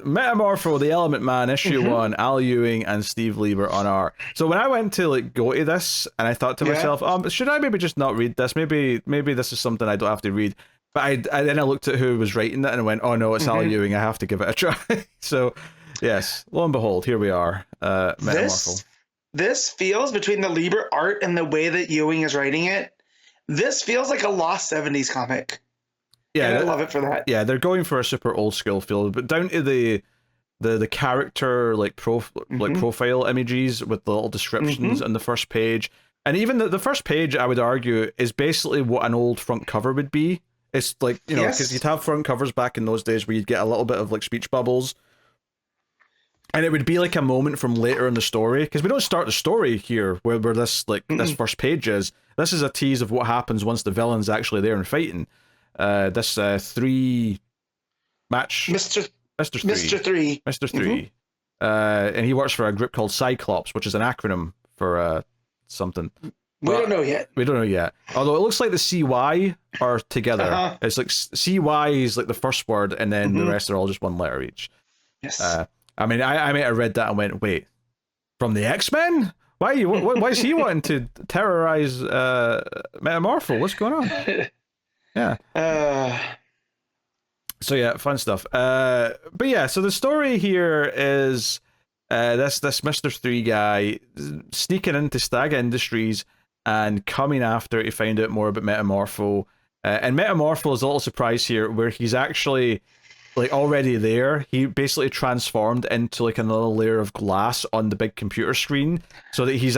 Metamorpho, the Element Man, issue 1, Al Ewing and Steve Lieber on art. So when I went to like go to this, and I thought to myself, should I maybe just not read this? Maybe this is something I don't have to read. But then I looked at who was writing it and I went, oh no, it's Al Ewing. I have to give it a try. So yes, lo and behold, here we are. Metamorpho. This feels, between the Lieber art and the way that Ewing is writing it, this feels like a lost 70s comic. Yeah, and I love it for that. Yeah, they're going for a super old school feel, but down to the character like profile images with the little descriptions on the first page, and even the first page, I would argue, is basically what an old front cover would be. It's like, you know, because you'd have front covers back in those days where you'd get a little bit of like speech bubbles, and it would be like a moment from later in the story, because we don't start the story here where this like this first page is. This is a tease of what happens once the villain's actually there and fighting. This 3 match Mr. 3. And he works for a group called Cyclops, which is an acronym for something. We don't know yet. Although it looks like the CY are together. It's like CY is like the first word, and then the rest are all just one letter each. Yes. I mean, I might have read that and went, wait, from the X-Men? Why is he wanting to terrorize Metamorpho? What's going on? Yeah. So yeah, fun stuff. But yeah, so the story here is this Mr. 3 guy sneaking into Stag Industries and coming after to find out more about Metamorpho. And Metamorpho is a little surprise here, where he's actually like already there. He basically transformed into like another layer of glass on the big computer screen, so that he's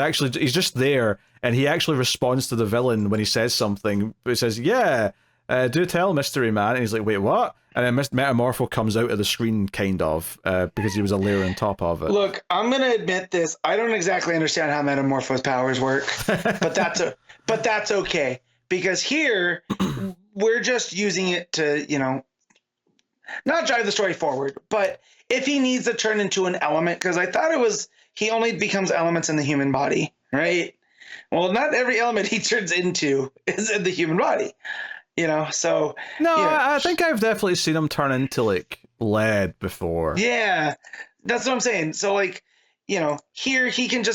just there, and he actually responds to the villain when he says something. He says, "Yeah, do tell, Mystery Man," and he's like, "Wait, what?" And then Metamorpho comes out of the screen, kind of, because he was a layer on top of it. Look, I'm gonna admit this. I don't exactly understand how Metamorpho's powers work, but that's okay, because here we're just using it to, you know, not drive the story forward, but if he needs to turn into an element, because I thought it was he only becomes elements in the human body, right? Well, not every element he turns into is in the human body. You know, so no, I think I've definitely seen him turn into like lead before. Yeah, that's what I'm saying. So like, you know, here he can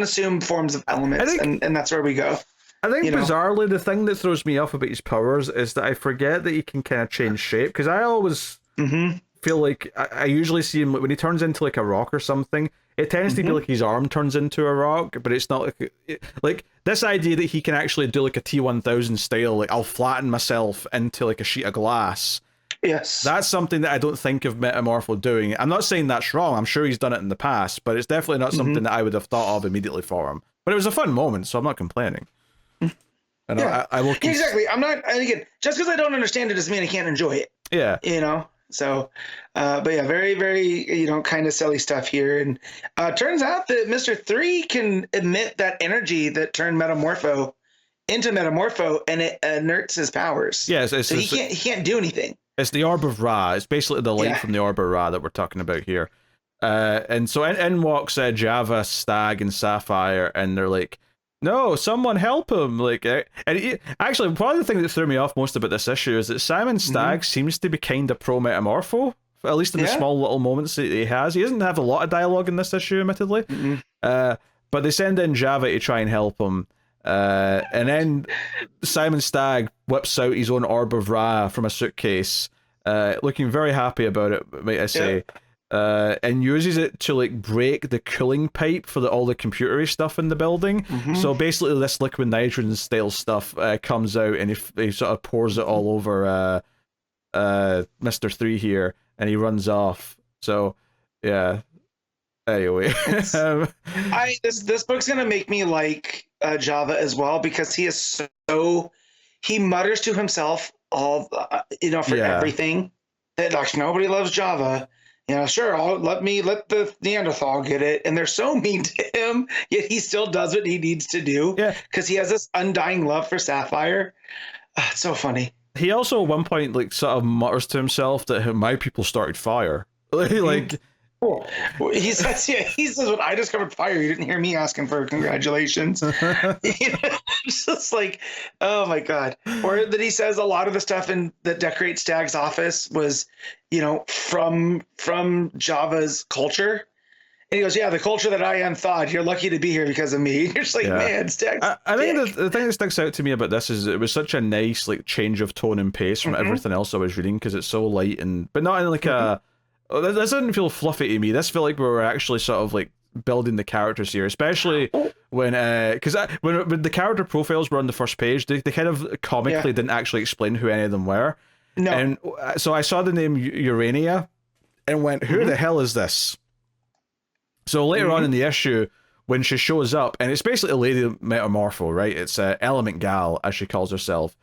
assume forms of elements, and that's where we go. I think bizarrely, the thing that throws me off about his powers is that I forget that he can kind of change shape, because I always feel like I usually see him when he turns into like a rock or something. It tends to be like his arm turns into a rock, but it's not like this idea that he can actually do like a T-1000 style, like I'll flatten myself into like a sheet of glass. Yes. That's something that I don't think of Metamorpho doing. I'm not saying that's wrong. I'm sure he's done it in the past, but it's definitely not something that I would have thought of immediately for him. But it was a fun moment, so I'm not complaining. And I will exactly. I'm not, and again, just because I don't understand it doesn't mean I can't enjoy it. Yeah. You know? So, but yeah, very, very, you know, kind of silly stuff here. And turns out that Mr. 3 can emit that energy that turned Metamorpho into Metamorpho, and it inerts his powers. Yes, so he can't do anything. It's the Orb of Ra. It's basically the light from the Orb of Ra that we're talking about here. And so in walks Java, Stag, and Sapphire, and they're like, no, someone help him! Like, actually, probably the thing that threw me off most about this issue is that Simon Stagg seems to be kind of pro Metamorpho, at least in the small little moments that he has. He doesn't have a lot of dialogue in this issue, admittedly, but they send in Java to try and help him, and then Simon Stagg whips out his own Orb of Ra from a suitcase, looking very happy about it, might I say. And uses it to like break the cooling pipe for all the computery stuff in the building. So basically this liquid nitrogen style stuff comes out, and he sort of pours it all over Mr. 3 here, and he runs off. So yeah, anyway. This book's gonna make me like Java as well, because he is he mutters to himself all for everything, that like nobody loves Java. You know, sure, let the Neanderthal get it. And they're so mean to him, yet he still does what he needs to do. Yeah. Because he has this undying love for Sapphire. It's so funny. He also at one point like sort of mutters to himself that my people started fire. Like, Well, he says, yeah, he says, when I discovered fire, you didn't hear me asking for congratulations. It's just like, oh my God. Or that he says a lot of the stuff that decorates Stag's office was, from Java's culture. And he goes, yeah, the culture that I am thawed. You're lucky to be here because of me. You're just like, man, Stag's I think the thing that sticks out to me about this is it was such a nice change of tone and pace from everything else I was reading, because it's so light but not in a. This didn't feel fluffy to me. This felt like we were actually sort of building the characters here, especially when when the character profiles were on the first page, they kind of comically didn't actually explain who any of them were. No. And so I saw the name Urania and went, who the hell is this? So later on in the issue, when she shows up, and it's basically a Lady Metamorpho, right? It's Element Gal, as she calls herself.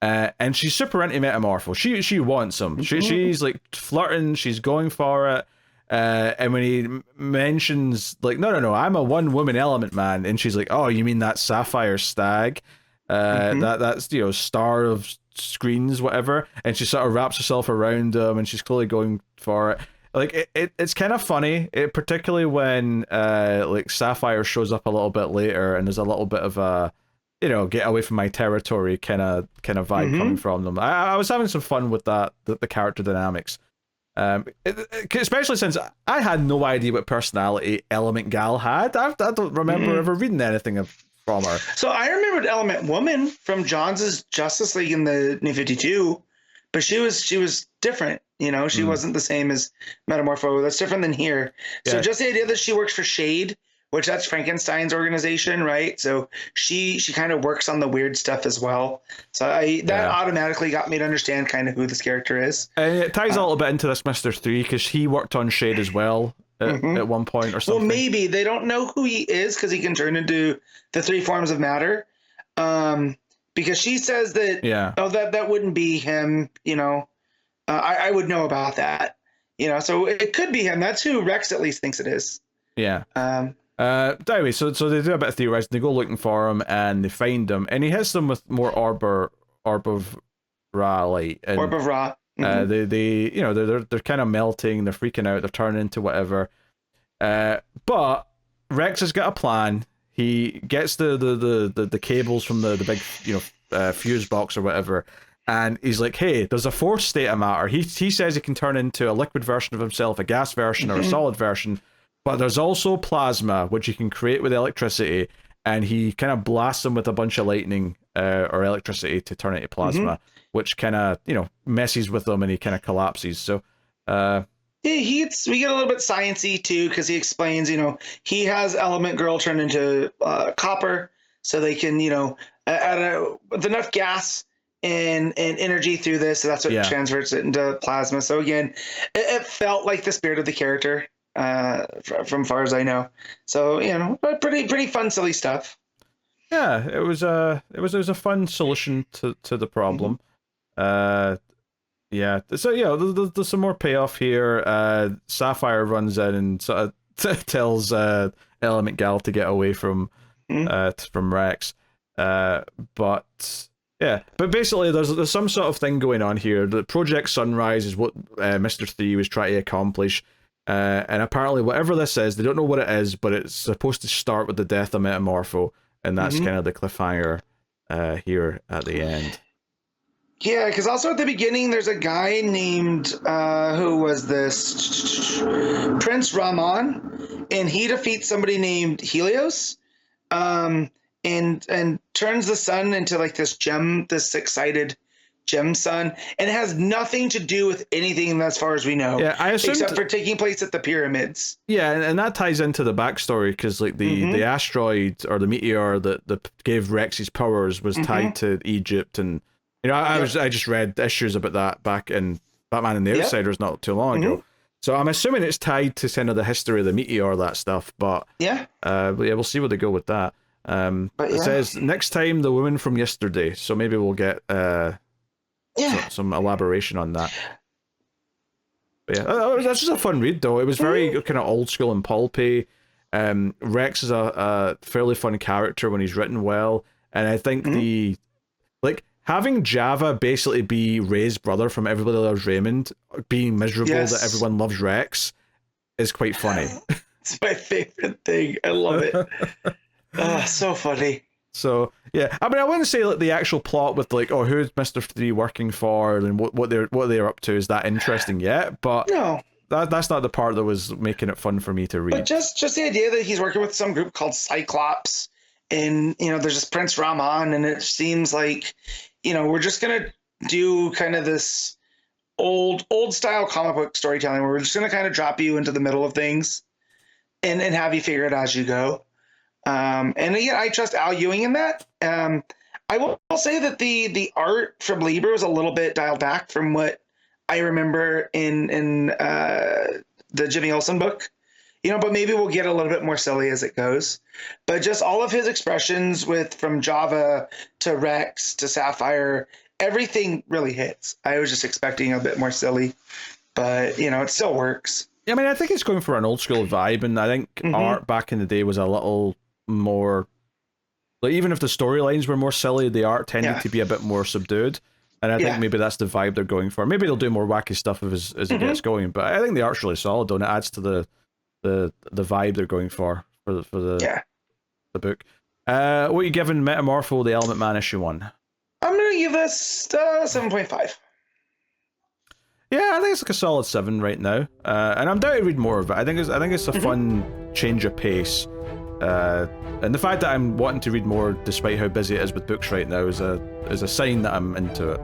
And she's super into Metamorpho. She wants him. She's flirting. She's going for it. And when he mentions no, I'm a one-woman element man, and she's like, oh, you mean that Sapphire Stag? That's star of screens, whatever. And she sort of wraps herself around him, and she's clearly going for it. It's kind of funny, particularly when Sapphire shows up a little bit later, and there's a little bit of a get away from my territory kind of vibe coming from them. I was having some fun with that, the character dynamics, especially since I had no idea what personality Element Gal had. I don't remember ever reading anything from her. So I remembered Element Woman from Johns' Justice League in the New 52, but she was different. She wasn't the same as Metamorpho. That's different than here. So just the idea that she works for Shade, which that's Frankenstein's organization, right? So she kind of works on the weird stuff as well. So that automatically got me to understand kind of who this character is. And it ties a little bit into this Mr. 3, because he worked on Shade as well at one point or something. Well, maybe they don't know who he is because he can turn into the 3 forms of matter. Because she says that that wouldn't be him. I would know about that. So it could be him. That's who Rex at least thinks it is. Yeah. Anyway, so they do a bit of theorizing. They go looking for him, and they find him, and he hits them with more orb of Ra light. And, orb of Ra. They're kind of melting. They're freaking out. They're turning into whatever. But Rex has got a plan. He gets the cables from the big fuse box or whatever, and he's like, hey, there's a fourth state of matter. He says he can turn into a liquid version of himself, a gas version, or a solid version. But there's also plasma, which you can create with electricity, and he kind of blasts them with a bunch of lightning or electricity to turn it into plasma, which kind of, messes with them, and he kind of collapses. So, we get a little bit sciencey too, because he explains, he has Element Girl turned into copper, so they can, with enough gas and energy through this, so that's what transfers it into plasma. So again, it felt like the spirit of the character. From far as I know, so pretty fun, silly stuff. Yeah, it was a fun solution to the problem. So there's some more payoff here. Sapphire runs in and sort of tells Element Gal to get away from Rex. But basically there's some sort of thing going on here. The Project Sunrise is what Mr. 3 was trying to accomplish. And apparently whatever this is, they don't know what it is, but it's supposed to start with the death of Metamorpho, and that's kind of the cliffhanger here at the end. Yeah, because also at the beginning, there's a guy named, who was this? Prince Rahman, and he defeats somebody named Helios, and turns the sun into this gem, this six-sided gem sun, and it has nothing to do with anything as far as we know. Yeah, I assumed, except for taking place at the pyramids. Yeah, and that ties into the backstory, because the asteroid or the meteor that gave Rex his powers was tied to Egypt, and I just read issues about that back in Batman and the Outsiders not too long ago. So I'm assuming it's tied to kind of the history of the meteor, that stuff. But we'll see where they go with that. It says next time the woman from yesterday, so maybe we'll get some elaboration on that. But that's just a fun read, though. It was very kind of old school and pulpy. Rex is a fairly fun character when he's written well, and I think having Java basically be Ray's brother from Everybody Loves Raymond, being miserable that everyone loves Rex, is quite funny. It's my favorite thing. I love it. So funny. So yeah, I mean, I wouldn't say like the actual plot with like, oh, who's Mr. 3 working for and what they're up to is that interesting yet, but No. That's not the part that was making it fun for me to read. But just the idea that he's working with some group called Cyclops, and there's this Prince Rahman, and it seems like, we're just gonna do kind of this old style comic book storytelling where we're just gonna kind of drop you into the middle of things, and have you figure it out as you go. And again, I trust Al Ewing in that. I will say that the art from Lieber was a little bit dialed back from what I remember in the Jimmy Olsen book, but maybe we'll get a little bit more silly as it goes. But just all of his expressions from Java to Rex to Sapphire, everything really hits. I was just expecting a bit more silly, but it still works. Yeah, I mean, I think it's going for an old school vibe, and I think art back in the day was a little more, like, even if the storylines were more silly, the art tended to be a bit more subdued. And I think maybe that's the vibe they're going for. Maybe they'll do more wacky stuff as it gets going, but I think the art's really solid, though, and it adds to the vibe they're going for the book. What are you giving Metamorpho, the Element Man issue 1? I'm gonna give this 7.5. Yeah, I think it's like a solid 7 right now, and I'm down to read more of it. I think it's a fun change of pace, and the fact that I'm wanting to read more, despite how busy it is with books right now, is a sign that I'm into it.